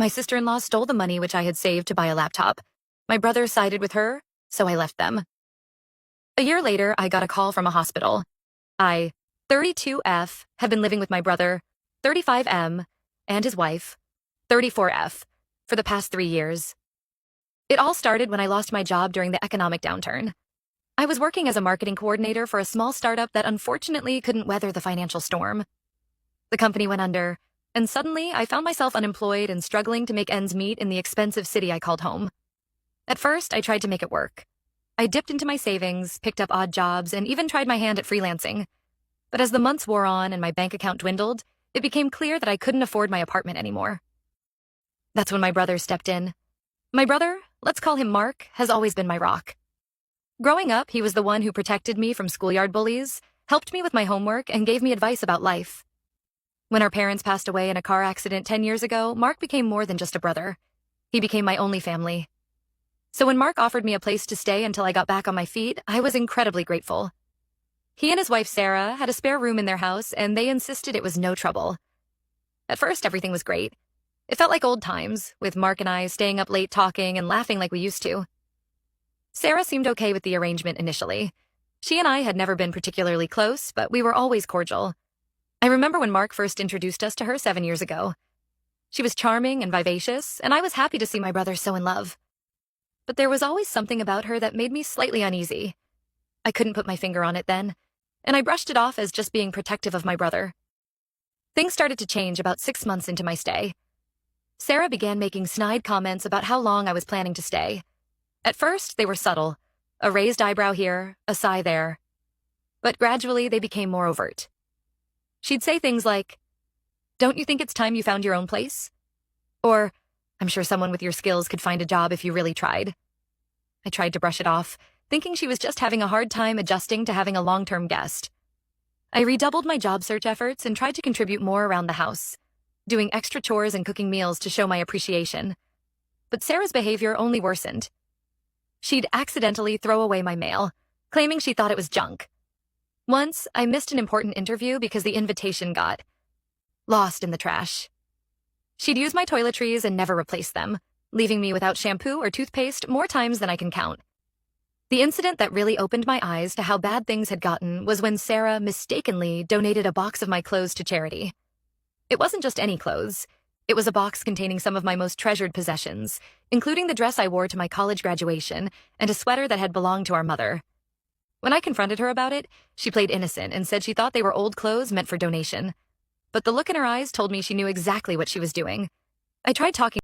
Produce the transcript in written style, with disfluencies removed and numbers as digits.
My sister-in-law stole the money which I had saved to buy a laptop. My brother sided with her, so I left them. A year later, I got a call from a hospital. I, 32F, had been living with my brother, 35M, and his wife, 34F, for the past 3 years. It all started when I lost my job during the economic downturn. I was working as a marketing coordinator for a small startup that unfortunately couldn't weather the financial storm. The company went under, and suddenly I found myself unemployed and struggling to make ends meet in the expensive city I called home. At first, I tried to make it work. I dipped into my savings, picked up odd jobs, and even tried my hand at freelancing. But as the months wore on and my bank account dwindled, it became clear that I couldn't afford my apartment anymore. That's when my brother stepped in. My brother, let's call him Mark, has always been my rock. Growing up, he was the one who protected me from schoolyard bullies, helped me with my homework, and gave me advice about life. When our parents passed away in a car accident 10 years ago, Mark became more than just a brother. He became my only family. So when Mark offered me a place to stay until I got back on my feet, I was incredibly grateful. He and his wife Sarah had a spare room in their house, and they insisted it was no trouble. At first, everything was great. It felt like old times, with Mark and I staying up late talking and laughing like we used to. Sarah seemed okay with the arrangement initially. She and I had never been particularly close, but we were always cordial. I remember when Mark first introduced us to her 7 years ago. She was charming and vivacious, and I was happy to see my brother so in love. But there was always something about her that made me slightly uneasy. I couldn't put my finger on it then, and I brushed it off as just being protective of my brother. Things started to change about 6 months into my stay. Sarah began making snide comments about how long I was planning to stay. At first, they were subtle, a raised eyebrow here, a sigh there. But gradually, they became more overt. She'd say things like, "Don't you think it's time you found your own place?" Or, "I'm sure someone with your skills could find a job if you really tried." I tried to brush it off, thinking she was just having a hard time adjusting to having a long-term guest. I redoubled my job search efforts and tried to contribute more around the house, doing extra chores and cooking meals to show my appreciation. But Sarah's behavior only worsened. She'd accidentally throw away my mail, claiming she thought it was junk. Once, I missed an important interview because the invitation got lost in the trash. She'd use my toiletries and never replace them, leaving me without shampoo or toothpaste more times than I can count. The incident that really opened my eyes to how bad things had gotten was when Sarah mistakenly donated a box of my clothes to charity. It wasn't just any clothes. It was a box containing some of my most treasured possessions, including the dress I wore to my college graduation and a sweater that had belonged to our mother. When I confronted her about it, she played innocent and said she thought they were old clothes meant for donation. But the look in her eyes told me she knew exactly what she was doing. I tried talking